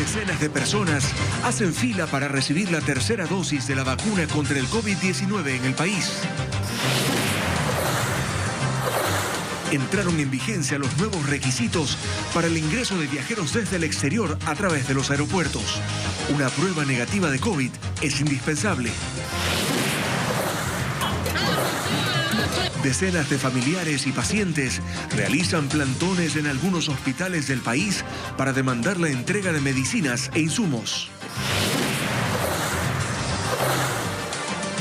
Decenas de personas hacen fila para recibir la tercera dosis de la vacuna contra el COVID-19 en el país. Entraron en vigencia los nuevos requisitos para el ingreso de viajeros desde el exterior a través de los aeropuertos. Una prueba negativa de COVID es indispensable. Decenas de familiares y pacientes realizan plantones en algunos hospitales del país para demandar la entrega de medicinas e insumos.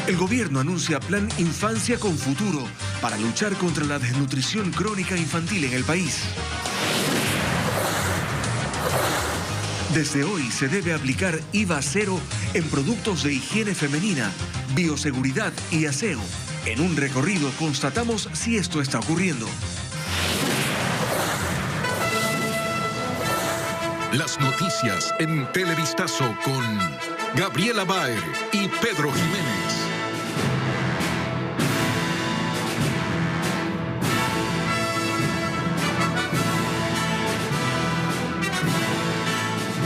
El gobierno anuncia Plan Infancia con Futuro para luchar contra la desnutrición crónica infantil en el país. Desde hoy se debe aplicar IVA cero en productos de higiene femenina, bioseguridad y aseo. En un recorrido constatamos si esto está ocurriendo. Las noticias en Televistazo con Gabriela Baer y Pedro Jiménez.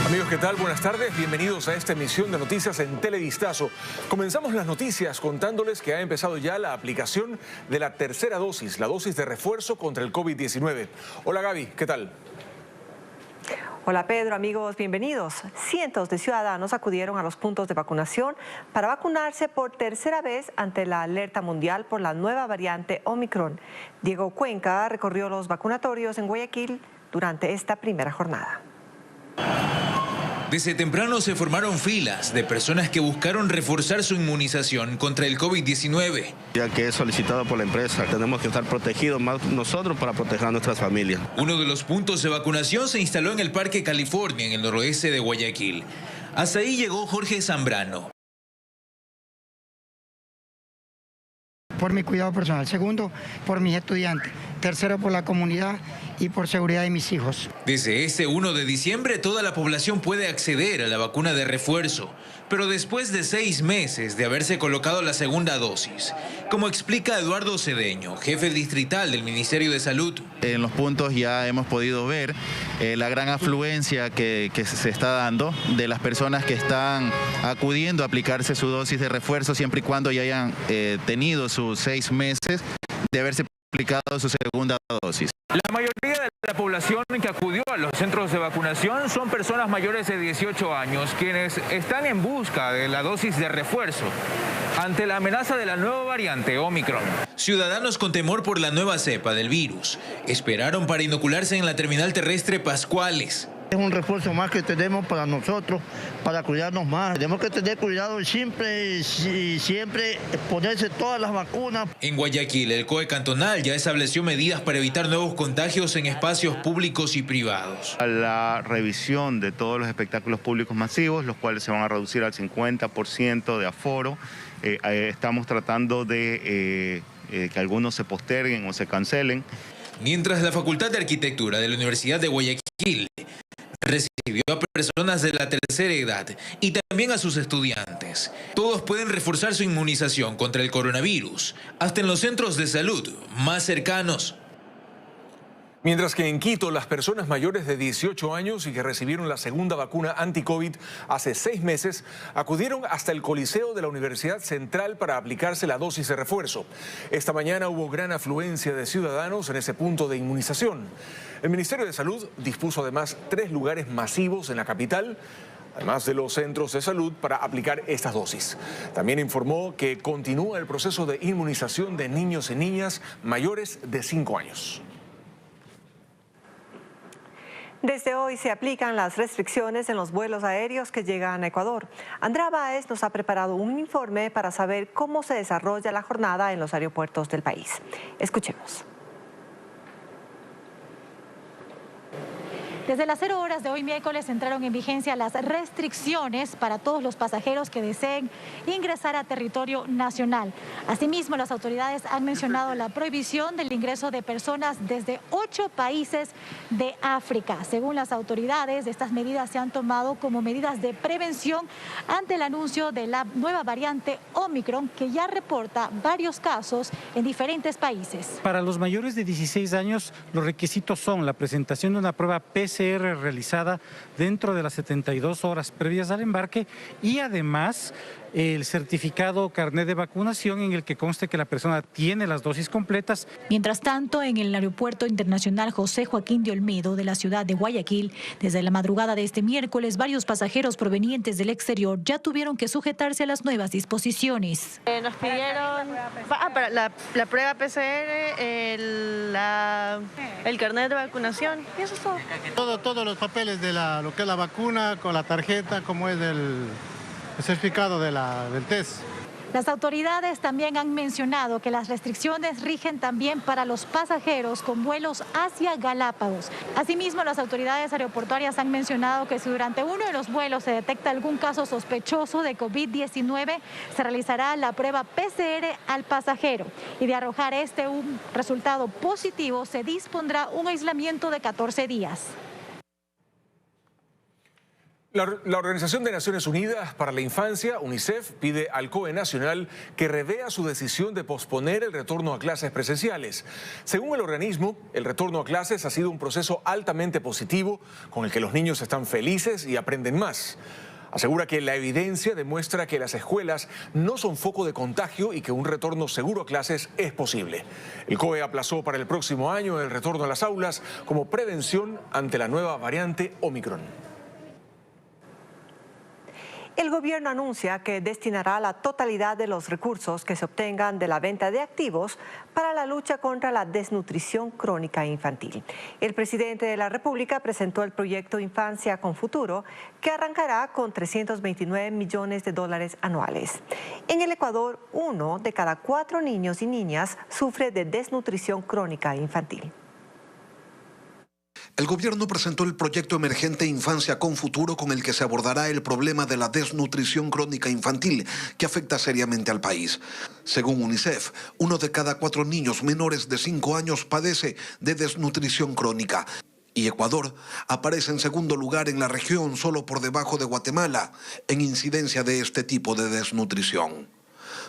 Amigos, ¿qué tal? Buenas tardes. Bienvenidos a esta emisión de Noticias en Televistazo. Comenzamos las noticias contándoles que ha empezado ya la aplicación de la tercera dosis, la dosis de refuerzo contra el COVID-19. Hola Gaby, ¿qué tal? Hola Pedro, amigos, bienvenidos. Cientos de ciudadanos acudieron a los puntos de vacunación para vacunarse por tercera vez ante la alerta mundial por la nueva variante Omicron. Diego Cuenca recorrió los vacunatorios en Guayaquil durante esta primera jornada. Desde temprano se formaron filas de personas que buscaron reforzar su inmunización contra el COVID-19. Ya que es solicitado por la empresa, tenemos que estar protegidos más nosotros para proteger a nuestras familias. Uno de los puntos de vacunación se instaló en el Parque California, en el noroeste de Guayaquil. Hasta ahí llegó Jorge Zambrano. Por mi cuidado personal. Segundo, por mis estudiantes. Tercero, por la comunidad y por seguridad de mis hijos. Desde este 1 de diciembre, toda la población puede acceder a la vacuna de refuerzo, pero después de 6 meses de haberse colocado la segunda dosis, como explica Eduardo Cedeño, jefe distrital del Ministerio de Salud. En los puntos ya hemos podido ver la gran afluencia que se está dando de las personas que están acudiendo a aplicarse su dosis de refuerzo siempre y cuando ya hayan tenido sus 6 meses de haberse aplicado su segunda dosis. La mayoría de la población que acudió a los centros de vacunación son personas mayores de 18 años, quienes están en busca de la dosis de refuerzo ante la amenaza de la nueva variante Omicron. Ciudadanos con temor por la nueva cepa del virus esperaron para inocularse en la terminal terrestre Pascuales. Es un refuerzo más que tenemos para nosotros, para cuidarnos más. Tenemos que tener cuidado y siempre ponerse todas las vacunas. En Guayaquil, el COE cantonal ya estableció medidas para evitar nuevos contagios en espacios públicos y privados. La revisión de todos los espectáculos públicos masivos, los cuales se van a reducir al 50% de aforo. Estamos tratando de que algunos se posterguen o se cancelen. Mientras la Facultad de Arquitectura de la Universidad de Guayaquil recibió a personas de la tercera edad y también a sus estudiantes. Todos pueden reforzar su inmunización contra el coronavirus, hasta en los centros de salud más cercanos. Mientras que en Quito, las personas mayores de 18 años y que recibieron la segunda vacuna anti-COVID hace 6 meses, acudieron hasta el Coliseo de la Universidad Central para aplicarse la dosis de refuerzo. Esta mañana hubo gran afluencia de ciudadanos en ese punto de inmunización. El Ministerio de Salud dispuso además 3 lugares masivos en la capital, además de los centros de salud, para aplicar estas dosis. También informó que continúa el proceso de inmunización de niños y niñas mayores de 5 años. Desde hoy se aplican las restricciones en los vuelos aéreos que llegan a Ecuador. Andrea Báez nos ha preparado un informe para saber cómo se desarrolla la jornada en los aeropuertos del país. Escuchemos. Desde las 0 horas de hoy miércoles entraron en vigencia las restricciones para todos los pasajeros que deseen ingresar a territorio nacional. Asimismo, las autoridades han mencionado la prohibición del ingreso de personas desde 8 países de África. Según las autoridades, estas medidas se han tomado como medidas de prevención ante el anuncio de la nueva variante Omicron, que ya reporta varios casos en diferentes países. Para los mayores de 16 años, los requisitos son la presentación de una prueba PCR PCR realizada dentro de las 72 horas previas al embarque y además el certificado carnet de vacunación en el que conste que la persona tiene las dosis completas. Mientras tanto, en el Aeropuerto Internacional José Joaquín de Olmedo de la ciudad de Guayaquil, desde la madrugada de este miércoles, varios pasajeros provenientes del exterior ya tuvieron que sujetarse a las nuevas disposiciones. Nos pidieron para la prueba PCR, el carnet de vacunación, y eso es todo. Todos los papeles de lo que es la vacuna, con la tarjeta, como es el certificado del test. Las autoridades también han mencionado que las restricciones rigen también para los pasajeros con vuelos hacia Galápagos. Asimismo, las autoridades aeroportuarias han mencionado que si durante uno de los vuelos se detecta algún caso sospechoso de COVID-19, se realizará la prueba PCR al pasajero y de arrojar un resultado positivo se dispondrá un aislamiento de 14 días. La Organización de Naciones Unidas para la Infancia, UNICEF, pide al COE Nacional que revea su decisión de posponer el retorno a clases presenciales. Según el organismo, el retorno a clases ha sido un proceso altamente positivo, con el que los niños están felices y aprenden más. Asegura que la evidencia demuestra que las escuelas no son foco de contagio y que un retorno seguro a clases es posible. El COE aplazó para el próximo año el retorno a las aulas como prevención ante la nueva variante Omicron. El gobierno anuncia que destinará la totalidad de los recursos que se obtengan de la venta de activos para la lucha contra la desnutrición crónica infantil. El presidente de la República presentó el proyecto Infancia con Futuro, que arrancará con 329 millones de dólares anuales. En el Ecuador, 1 de cada 4 niños y niñas sufre de desnutrición crónica infantil. El gobierno presentó el proyecto emergente Infancia con Futuro, con el que se abordará el problema de la desnutrición crónica infantil que afecta seriamente al país. Según UNICEF, 1 de cada 4 niños menores de 5 años padece de desnutrición crónica. Y Ecuador aparece en segundo lugar en la región, solo por debajo de Guatemala, en incidencia de este tipo de desnutrición.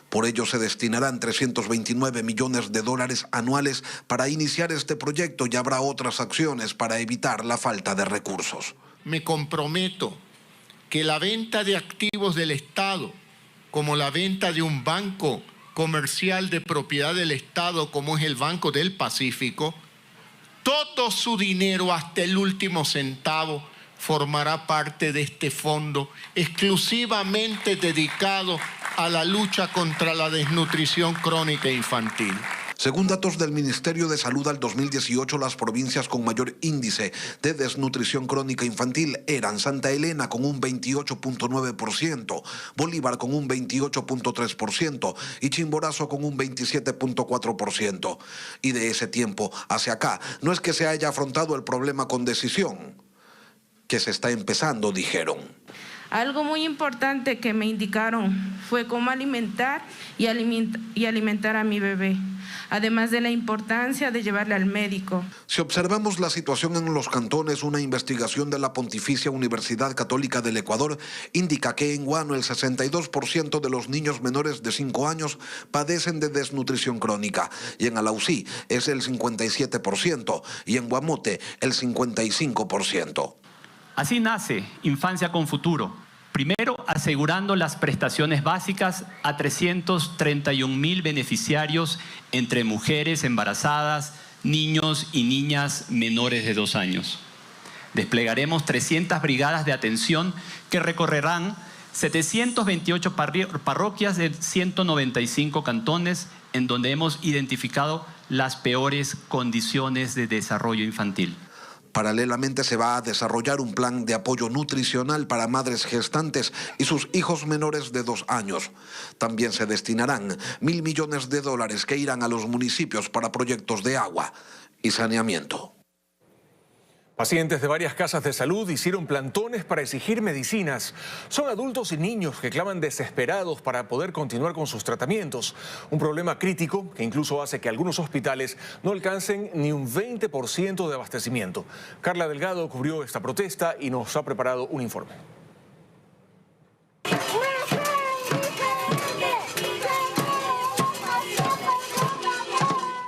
Por ello se destinarán 329 millones de dólares anuales para iniciar este proyecto y habrá otras acciones para evitar la falta de recursos. Me comprometo que la venta de activos del Estado, como la venta de un banco comercial de propiedad del Estado, como es el Banco del Pacífico, todo su dinero hasta el último centavo formará parte de este fondo exclusivamente dedicado a la lucha contra la desnutrición crónica infantil. Según datos del Ministerio de Salud al 2018, las provincias con mayor índice de desnutrición crónica infantil eran Santa Elena con un 28.9%, Bolívar con un 28.3% y Chimborazo con un 27.4%. Y de ese tiempo hacia acá, no es que se haya afrontado el problema con decisión, que se está empezando, dijeron. Algo muy importante que me indicaron fue cómo alimentar y alimentar a mi bebé, además de la importancia de llevarle al médico. Si observamos la situación en los cantones, una investigación de la Pontificia Universidad Católica del Ecuador indica que en Guano el 62% de los niños menores de 5 años padecen de desnutrición crónica, y en Alausí es el 57% y en Guamote el 55%. Así nace Infancia con Futuro. Primero, asegurando las prestaciones básicas a 331.000 beneficiarios entre mujeres embarazadas, niños y niñas menores de 2 años. Desplegaremos 300 brigadas de atención que recorrerán 728 parroquias de 195 cantones, en donde hemos identificado las peores condiciones de desarrollo infantil. Paralelamente se va a desarrollar un plan de apoyo nutricional para madres gestantes y sus hijos menores de 2 años. También se destinarán 1.000 millones de dólares que irán a los municipios para proyectos de agua y saneamiento. Pacientes de varias casas de salud hicieron plantones para exigir medicinas. Son adultos y niños que claman desesperados para poder continuar con sus tratamientos. Un problema crítico que incluso hace que algunos hospitales no alcancen ni un 20% de abastecimiento. Carla Delgado cubrió esta protesta y nos ha preparado un informe.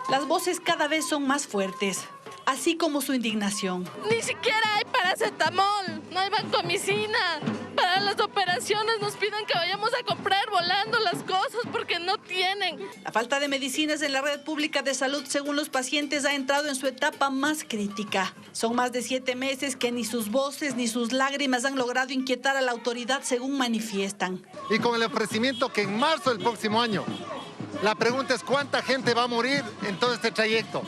Las voces cada vez son más fuertes, así como su indignación. Ni siquiera hay paracetamol, no hay vancomicina. Para las operaciones nos piden que vayamos a comprar volando las cosas porque no tienen. La falta de medicinas en la red pública de salud, según los pacientes, ha entrado en su etapa más crítica. Son más de 7 meses que ni sus voces ni sus lágrimas han logrado inquietar a la autoridad, según manifiestan. Y con el ofrecimiento que en marzo del próximo año, la pregunta es cuánta gente va a morir en todo este trayecto.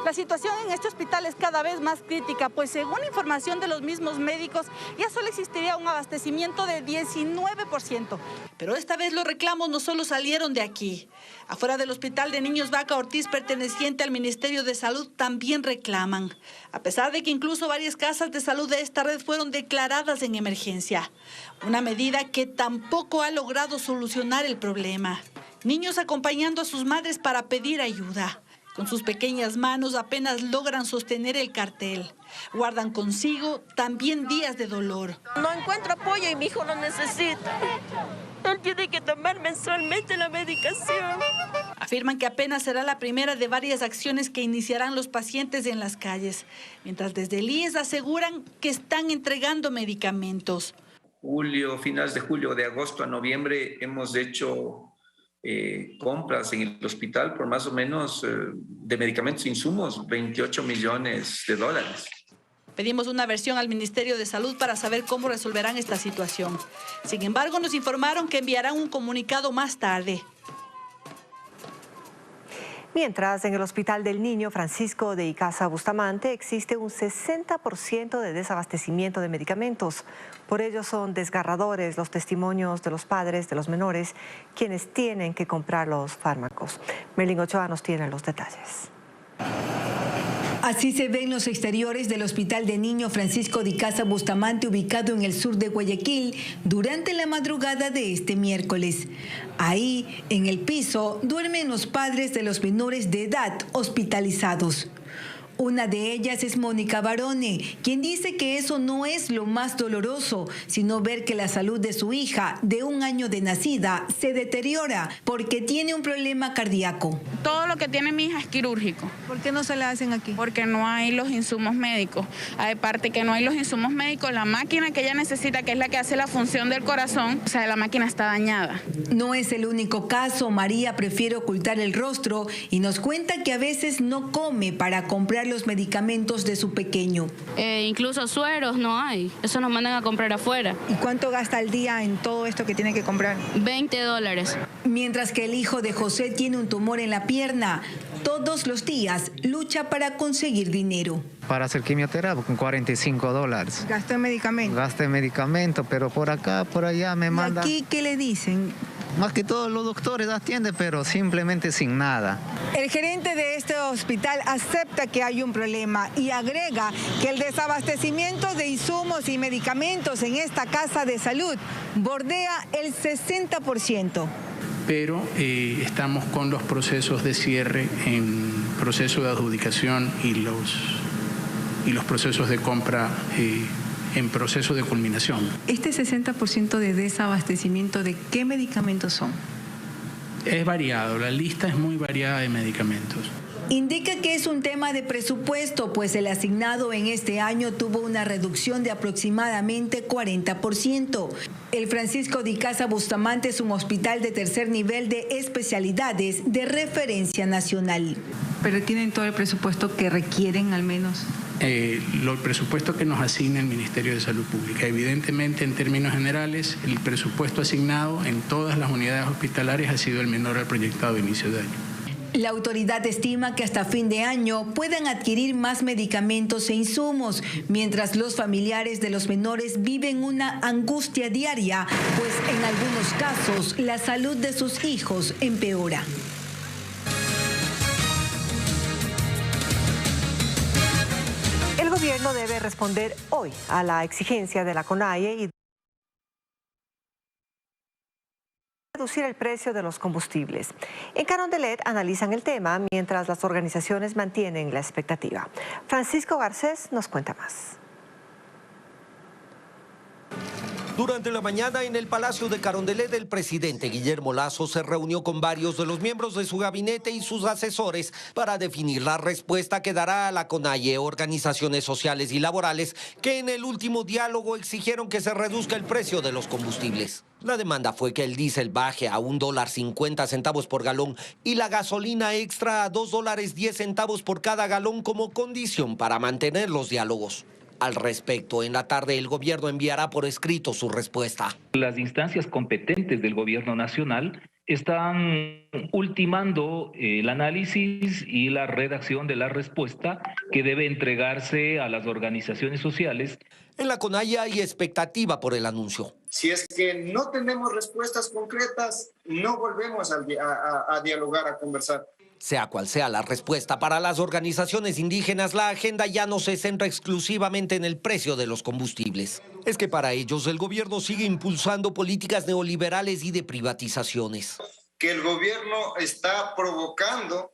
La situación en este hospital es cada vez más crítica, pues según información de los mismos médicos, ya solo existiría un abastecimiento de 19%. Pero esta vez los reclamos no solo salieron de aquí. Afuera del Hospital de Niños Vaca Ortiz, perteneciente al Ministerio de Salud, también reclaman. A pesar de que incluso varias casas de salud de esta red fueron declaradas en emergencia. Una medida que tampoco ha logrado solucionar el problema. Niños acompañando a sus madres para pedir ayuda. Con sus pequeñas manos apenas logran sostener el cartel. Guardan consigo también días de dolor. No encuentro apoyo y mi hijo lo necesita. Él tiene que tomar mensualmente la medicación. Afirman que apenas será la primera de varias acciones que iniciarán los pacientes en las calles, mientras desde el IES aseguran que están entregando medicamentos. Finales de julio, de agosto a noviembre hemos hecho compras en el hospital por más o menos de medicamentos e insumos, 28 millones de dólares. Pedimos una versión al Ministerio de Salud para saber cómo resolverán esta situación. Sin embargo, nos informaron que enviarán un comunicado más tarde. Mientras, en el Hospital del Niño Francisco de Icaza Bustamante existe un 60% de desabastecimiento de medicamentos. Por ello son desgarradores los testimonios de los padres de los menores, quienes tienen que comprar los fármacos. Merlin Ochoa nos tiene los detalles. Así se ven los exteriores del Hospital de Niño Francisco de Icaza Bustamante, ubicado en el sur de Guayaquil, durante la madrugada de este miércoles. Ahí, en el piso, duermen los padres de los menores de edad hospitalizados. Una de ellas es Mónica Barone, quien dice que eso no es lo más doloroso, sino ver que la salud de su hija, de 1 año de nacida, se deteriora porque tiene un problema cardíaco. Todo lo que tiene mi hija es quirúrgico. ¿Por qué no se la hacen aquí? Porque no hay los insumos médicos. Aparte que no hay los insumos médicos, la máquina que ella necesita, que es la que hace la función del corazón, o sea, la máquina está dañada. No es el único caso. María prefiere ocultar el rostro y nos cuenta que a veces no come para comprar los medicamentos de su pequeño. Incluso sueros no hay, eso nos mandan a comprar afuera. ¿Y cuánto gasta al día en todo esto que tiene que comprar? $20. Mientras que el hijo de José tiene un tumor en la pierna, todos los días lucha para conseguir dinero. Para hacer quimioterapia con $45. ¿Gasto en medicamentos? Gasto en medicamentos, pero por acá, por allá me mandan. ¿Y aquí qué le dicen? Más que todos los doctores atienden, pero simplemente sin nada. El gerente de este hospital acepta que hay un problema y agrega que el desabastecimiento de insumos y medicamentos en esta casa de salud bordea el 60%. Pero estamos con los procesos de cierre en proceso de adjudicación y los procesos de compra en proceso de culminación. ¿Este 60% de desabastecimiento de qué medicamentos son? Es variado, la lista es muy variada de medicamentos. Indica que es un tema de presupuesto, pues el asignado en este año tuvo una reducción de aproximadamente 40%. El Francisco de Icaza Bustamante es un hospital de tercer nivel de especialidades de referencia nacional. ¿Pero tienen todo el presupuesto que requieren al menos? El presupuesto que nos asigna el Ministerio de Salud Pública. Evidentemente, en términos generales, el presupuesto asignado en todas las unidades hospitalarias ha sido el menor al proyectado de inicio de año. La autoridad estima que hasta fin de año puedan adquirir más medicamentos e insumos, mientras los familiares de los menores viven una angustia diaria, pues en algunos casos la salud de sus hijos empeora. El gobierno debe responder hoy a la exigencia de la CONAIE y reducir el precio de los combustibles. En Carondelet analizan el tema mientras las organizaciones mantienen la expectativa. Francisco Garcés nos cuenta más. Durante la mañana en el Palacio de Carondelet, el presidente Guillermo Lasso se reunió con varios de los miembros de su gabinete y sus asesores para definir la respuesta que dará a la CONAIE, organizaciones sociales y laborales que en el último diálogo exigieron que se reduzca el precio de los combustibles. La demanda fue que el diésel baje a $1.50 por galón y la gasolina extra a $2.10 por cada galón como condición para mantener los diálogos. Al respecto, en la tarde el gobierno enviará por escrito su respuesta. Las instancias competentes del gobierno nacional están ultimando el análisis y la redacción de la respuesta que debe entregarse a las organizaciones sociales. En la CONAIE hay expectativa por el anuncio. Si es que no tenemos respuestas concretas, no volvemos a dialogar, a conversar. Sea cual sea la respuesta, para las organizaciones indígenas la agenda ya no se centra exclusivamente en el precio de los combustibles. Es que para ellos el gobierno sigue impulsando políticas neoliberales y de privatizaciones. Que el gobierno está provocando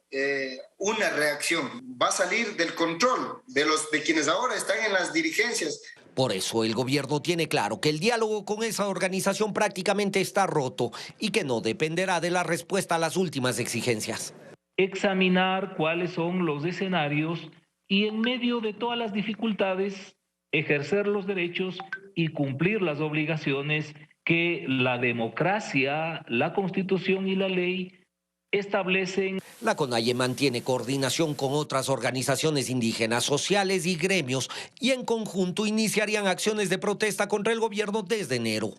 una reacción. Va a salir del control de quienes ahora están en las dirigencias. Por eso el gobierno tiene claro que el diálogo con esa organización prácticamente está roto y que no dependerá de la respuesta a las últimas exigencias. Examinar cuáles son los escenarios y en medio de todas las dificultades ejercer los derechos y cumplir las obligaciones que la democracia, la Constitución y la ley establecen. La CONAIE mantiene coordinación con otras organizaciones indígenas, sociales y gremios y en conjunto iniciarían acciones de protesta contra el gobierno desde enero.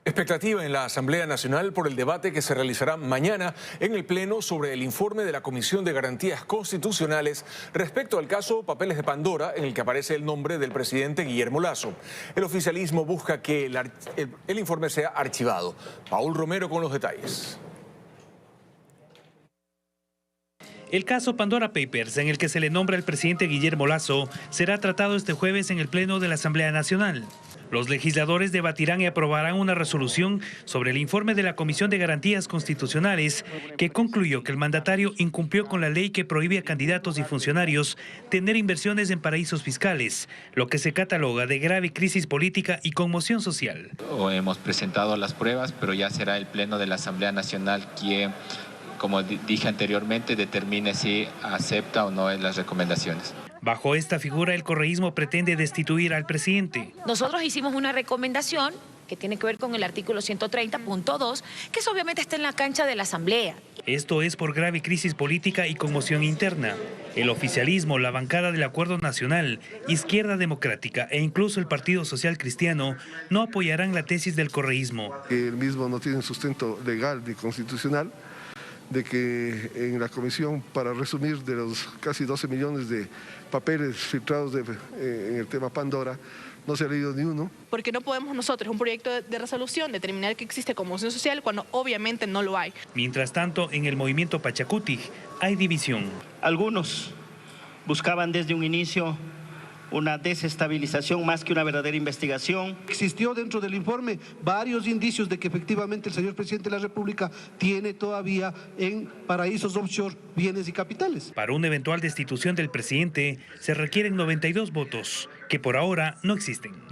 Expectativa en la Asamblea Nacional por el debate que se realizará mañana en el Pleno sobre el informe de la Comisión de Garantías Constitucionales respecto al caso Papeles de Pandora, en el que aparece el nombre del presidente Guillermo Lasso. El oficialismo busca que el informe sea archivado. Paul Romero con los detalles. El caso Pandora Papers, en el que se le nombra al presidente Guillermo Lasso, será tratado este jueves en el Pleno de la Asamblea Nacional. Los legisladores debatirán y aprobarán una resolución sobre el informe de la Comisión de Garantías Constitucionales que concluyó que el mandatario incumplió con la ley que prohíbe a candidatos y funcionarios tener inversiones en paraísos fiscales, lo que se cataloga de grave crisis política y conmoción social. Hemos presentado las pruebas, pero ya será el Pleno de la Asamblea Nacional quien, como dije anteriormente, determine si acepta o no las recomendaciones. Bajo esta figura, el correísmo pretende destituir al presidente. Nosotros hicimos una recomendación que tiene que ver con el artículo 130.2, que eso obviamente está en la cancha de la Asamblea. Esto es por grave crisis política y conmoción interna. El oficialismo, la bancada del Acuerdo Nacional, Izquierda Democrática e incluso el Partido Social Cristiano no apoyarán la tesis del correísmo. El mismo no tiene sustento legal ni constitucional, de que en la comisión, para resumir, de los casi 12 millones de papeles filtrados en el tema Pandora, no se ha leído ni uno. Porque no podemos nosotros, un proyecto de resolución, determinar que existe conmoción social cuando obviamente no lo hay. Mientras tanto, en el movimiento Pachacuti hay división. Algunos buscaban desde un inicio una desestabilización más que una verdadera investigación. Existió dentro del informe varios indicios de que efectivamente el señor presidente de la República tiene todavía en paraísos offshore bienes y capitales. Para una eventual destitución del presidente se requieren 92 votos, que por ahora no existen.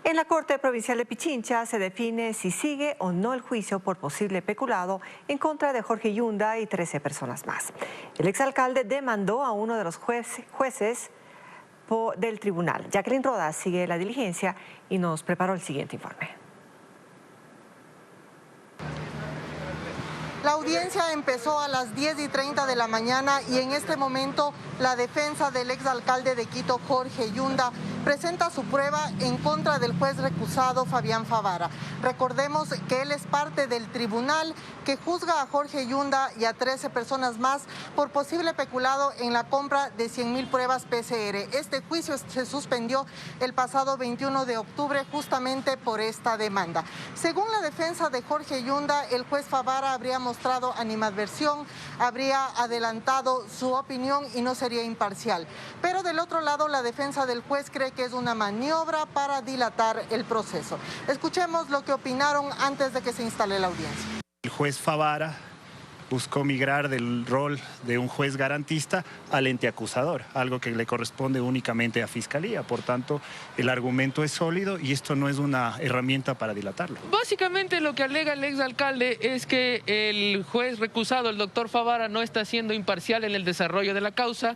En la Corte Provincial de Pichincha se define si sigue o no el juicio por posible peculado en contra de Jorge Yunda y 13 personas más. El exalcalde demandó a uno de los jueces del tribunal. Jacqueline Rodas sigue la diligencia y nos preparó el siguiente informe. La audiencia empezó a las 10:30 de la mañana y en este momento la defensa del exalcalde de Quito, Jorge Yunda, presenta su prueba en contra del juez recusado Fabián Favara. Recordemos que él es parte del tribunal que juzga a Jorge Yunda y a 13 personas más por posible peculado en la compra de 100.000 pruebas PCR. Este juicio se suspendió el pasado 21 de octubre justamente por esta demanda. Según la defensa de Jorge Yunda, el juez Favara habría mostrado animadversión, habría adelantado su opinión y no sería imparcial. Pero del otro lado, la defensa del juez cree que es una maniobra para dilatar el proceso. Escuchemos lo que opinaron antes de que se instale la audiencia. El juez Favara buscó migrar del rol de un juez garantista al ente acusador, algo que le corresponde únicamente a Fiscalía. Por tanto, el argumento es sólido y esto no es una herramienta para dilatarlo. Básicamente lo que alega el exalcalde es que el juez recusado, el doctor Favara, no está siendo imparcial en el desarrollo de la causa,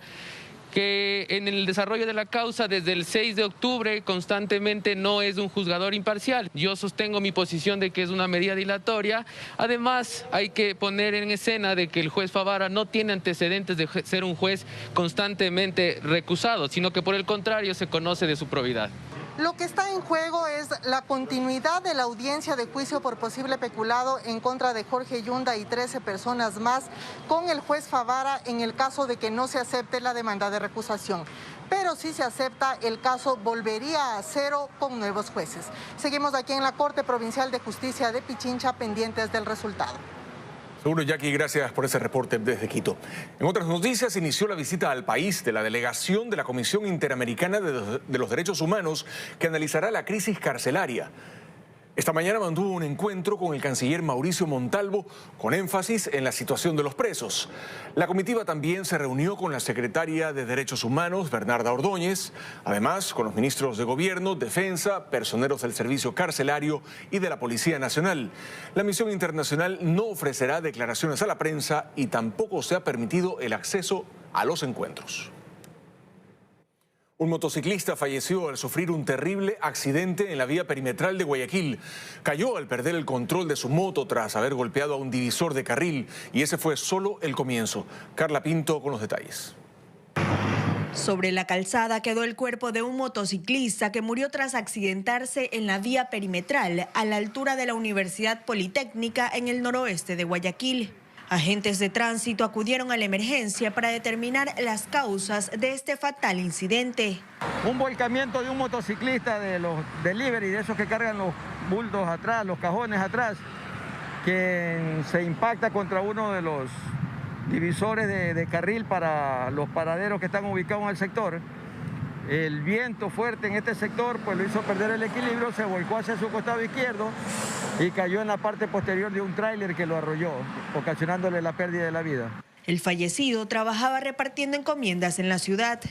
que en el desarrollo de la causa desde el 6 de octubre constantemente no es un juzgador imparcial. Yo sostengo mi posición de que es una medida dilatoria. Además, hay que poner en escena de que el juez Favara no tiene antecedentes de ser un juez constantemente recusado, sino que por el contrario se conoce de su probidad. Lo que está en juego es la continuidad de la audiencia de juicio por posible peculado en contra de Jorge Yunda y 13 personas más con el juez Favara en el caso de que no se acepte la demanda de recusación. Pero si se acepta, el caso volvería a cero con nuevos jueces. Seguimos aquí en la Corte Provincial de Justicia de Pichincha pendientes del resultado. Seguro, Jackie, gracias por ese reporte desde Quito. En otras noticias, inició la visita al país de la delegación de la Comisión Interamericana de los Derechos Humanos que analizará la crisis carcelaria. Esta mañana mantuvo un encuentro con el canciller Mauricio Montalvo con énfasis en la situación de los presos. La comitiva también se reunió con la secretaria de Derechos Humanos, Bernarda Ordóñez, además con los ministros de Gobierno, Defensa, personeros del Servicio Carcelario y de la Policía Nacional. La misión internacional no ofrecerá declaraciones a la prensa y tampoco se ha permitido el acceso a los encuentros. Un motociclista falleció al sufrir un terrible accidente en la vía perimetral de Guayaquil. Cayó al perder el control de su moto tras haber golpeado a un divisor de carril y ese fue solo el comienzo. Carla Pinto con los detalles. Sobre la calzada quedó el cuerpo de un motociclista que murió tras accidentarse en la vía perimetral a la altura de la Universidad Politécnica en el noroeste de Guayaquil. Agentes de tránsito acudieron a la emergencia para determinar las causas de este fatal incidente. Un volcamiento de un motociclista de los delivery, de esos que cargan los bultos atrás, los cajones atrás, que se impacta contra uno de los divisores de carril para los paraderos que están ubicados en el sector. El viento fuerte en este sector pues lo hizo perder el equilibrio, se volcó hacia su costado izquierdo y cayó en la parte posterior de un tráiler que lo arrolló, ocasionándole la pérdida de la vida. El fallecido trabajaba repartiendo encomiendas en la ciudad.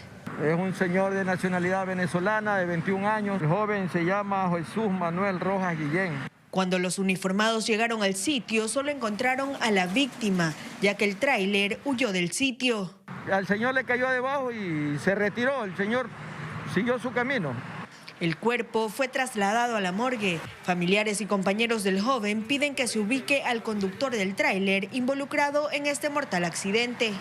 Es un señor de nacionalidad venezolana de 21 años. El joven se llama Jesús Manuel Rojas Guillén. Cuando los uniformados llegaron al sitio, solo encontraron a la víctima, ya que el tráiler huyó del sitio. Al señor le cayó debajo y se retiró. El señor siguió su camino. El cuerpo fue trasladado a la morgue. Familiares y compañeros del joven piden que se ubique al conductor del tráiler involucrado en este mortal accidente.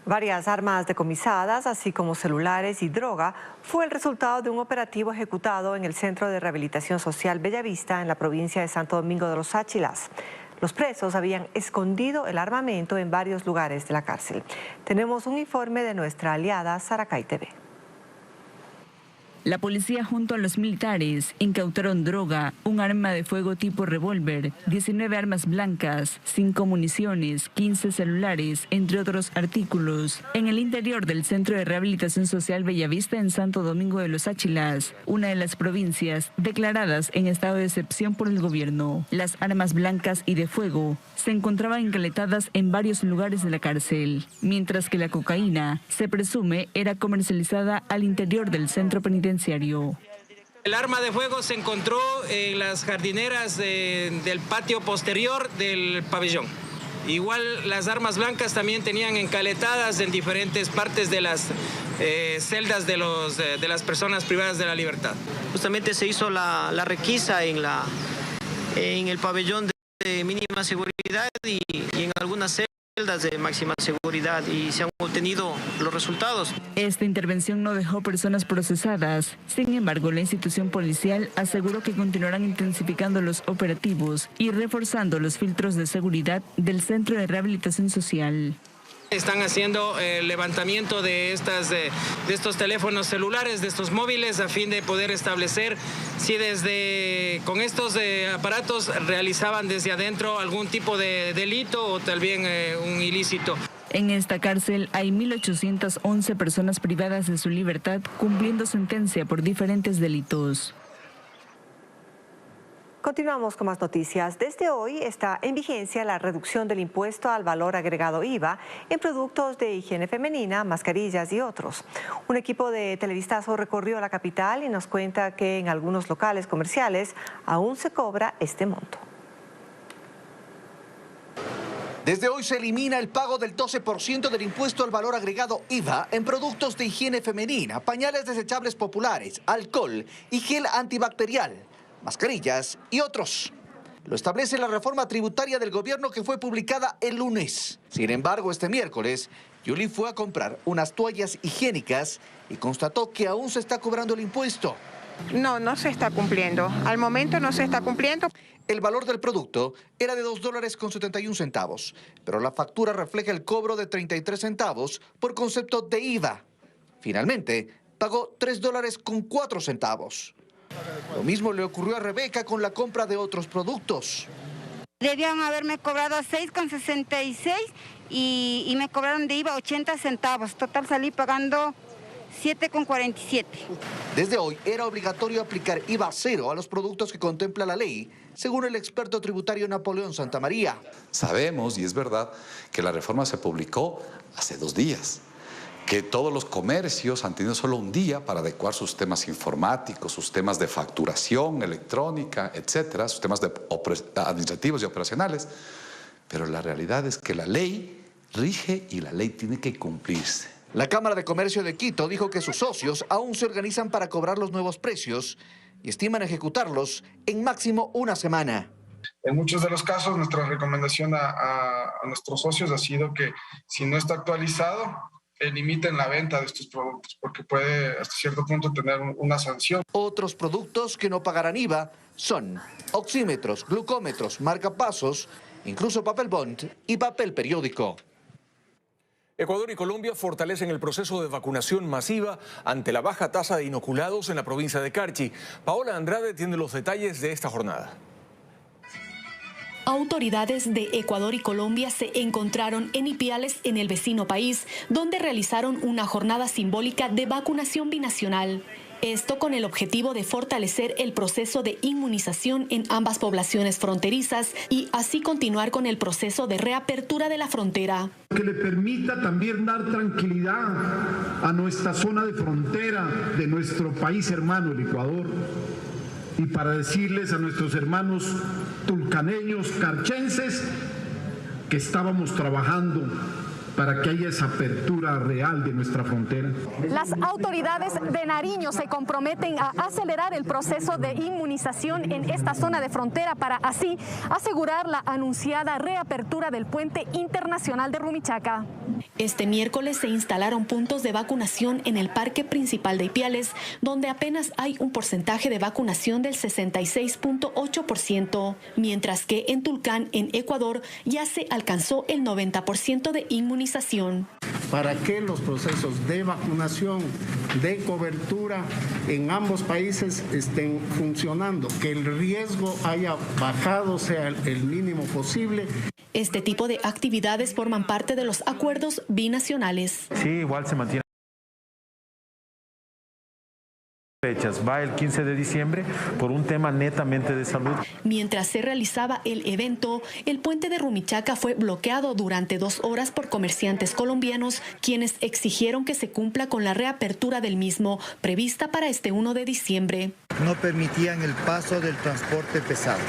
Varias armas decomisadas, así como celulares y droga, fue el resultado de un operativo ejecutado en el Centro de Rehabilitación Social Bellavista en la provincia de Santo Domingo de los Áchilas. Los presos habían escondido el armamento en varios lugares de la cárcel. Tenemos un informe de nuestra aliada Saracay TV. La policía junto a los militares incautaron droga, un arma de fuego tipo revólver, 19 armas blancas, 5 municiones, 15 celulares, entre otros artículos, en el interior del Centro de Rehabilitación Social Bellavista en Santo Domingo de los Áchilas, una de las provincias declaradas en estado de excepción por el gobierno. Las armas blancas y de fuego se encontraban encaletadas en varios lugares de la cárcel, mientras que la cocaína, se presume, era comercializada al interior del centro penitenciario. El arma de fuego se encontró en las jardineras del patio posterior del pabellón. Igual las armas blancas también tenían encaletadas en diferentes partes de las celdas de las personas privadas de la libertad. Justamente se hizo la requisa en el pabellón de mínima seguridad y en algunas celdas de máxima seguridad y se han obtenido los resultados. Esta intervención no dejó personas procesadas. Sin embargo, la institución policial aseguró que continuarán intensificando los operativos y reforzando los filtros de seguridad del Centro de Rehabilitación Social. Están haciendo el levantamiento de estos teléfonos celulares, de estos móviles, a fin de poder establecer si con estos aparatos realizaban desde adentro algún tipo de delito o también un ilícito. En esta cárcel hay 1.811 personas privadas de su libertad cumpliendo sentencia por diferentes delitos. Continuamos con más noticias. Desde hoy está en vigencia la reducción del impuesto al valor agregado IVA en productos de higiene femenina, mascarillas y otros. Un equipo de Televistazo recorrió la capital y nos cuenta que en algunos locales comerciales aún se cobra este monto. Desde hoy se elimina el pago del 12% del impuesto al valor agregado IVA en productos de higiene femenina, pañales desechables populares, alcohol y gel antibacterial, mascarillas y otros. Lo establece la reforma tributaria del gobierno que fue publicada el lunes. Sin embargo, este miércoles, Yuli fue a comprar unas toallas higiénicas y constató que aún se está cobrando el impuesto. No se está cumpliendo. Al momento no se está cumpliendo. El valor del producto era de $2.71, pero la factura refleja el cobro de 33 centavos por concepto de IVA. Finalmente, pagó $3.04. Lo mismo le ocurrió a Rebeca con la compra de otros productos. Debían haberme cobrado 6,66 y me cobraron de IVA 80 centavos. Total salí pagando 7,47. Desde hoy era obligatorio aplicar IVA cero a los productos que contempla la ley, según el experto tributario Napoleón Santamaría. Sabemos, y es verdad, que la reforma se publicó hace 2 días, que todos los comercios han tenido solo un día para adecuar sus temas informáticos, sus temas de facturación electrónica, etcétera, sus temas administrativos y operacionales. Pero la realidad es que la ley rige y la ley tiene que cumplirse. La Cámara de Comercio de Quito dijo que sus socios aún se organizan para cobrar los nuevos precios y estiman ejecutarlos en máximo una semana. En muchos de los casos, nuestra recomendación a nuestros socios ha sido que si no está actualizado, limiten la venta de estos productos, porque puede hasta cierto punto tener una sanción. Otros productos que no pagarán IVA son oxímetros, glucómetros, marcapasos, incluso papel bond y papel periódico. Ecuador y Colombia fortalecen el proceso de vacunación masiva ante la baja tasa de inoculados en la provincia de Carchi. Paola Andrade tiene los detalles de esta jornada. Autoridades de Ecuador y Colombia se encontraron en Ipiales, en el vecino país, donde realizaron una jornada simbólica de vacunación binacional. Esto con el objetivo de fortalecer el proceso de inmunización en ambas poblaciones fronterizas y así continuar con el proceso de reapertura de la frontera. Que le permita también dar tranquilidad a nuestra zona de frontera de nuestro país hermano, el Ecuador. Y para decirles a nuestros hermanos tulcaneños, carchenses, que estábamos trabajando para que haya esa apertura real de nuestra frontera. Las autoridades de Nariño se comprometen a acelerar el proceso de inmunización en esta zona de frontera para así asegurar la anunciada reapertura del puente internacional de Rumichaca. Este miércoles se instalaron puntos de vacunación en el parque principal de Ipiales, donde apenas hay un porcentaje de vacunación del 66,8%, mientras que en Tulcán, en Ecuador, ya se alcanzó el 90% de inmunización. Para que los procesos de vacunación, de cobertura en ambos países estén funcionando, que el riesgo haya bajado, sea el mínimo posible. Este tipo de actividades forman parte de los acuerdos binacionales. Sí, igual se mantiene. Fechas. Va el 15 de diciembre por un tema netamente de salud. Mientras se realizaba el evento, el puente de Rumichaca fue bloqueado durante 2 horas por comerciantes colombianos, quienes exigieron que se cumpla con la reapertura del mismo, prevista para este 1 de diciembre. No permitían el paso del transporte pesado.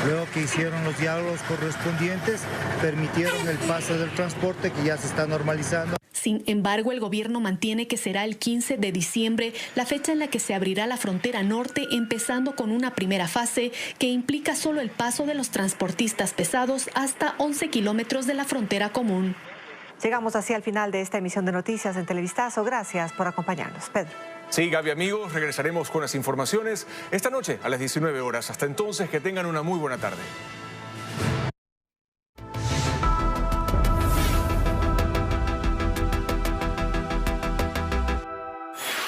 Luego que hicieron los diálogos correspondientes, permitieron el paso del transporte, que ya se está normalizando. Sin embargo, el gobierno mantiene que será el 15 de diciembre la fecha en la que se abrirá la frontera norte, empezando con una primera fase que implica solo el paso de los transportistas pesados hasta 11 kilómetros de la frontera común. Llegamos así al final de esta emisión de Noticias en Televistazo. Gracias por acompañarnos. Pedro. Sí, Gaby, amigos, regresaremos con las informaciones esta noche a las 19 horas. Hasta entonces, que tengan una muy buena tarde.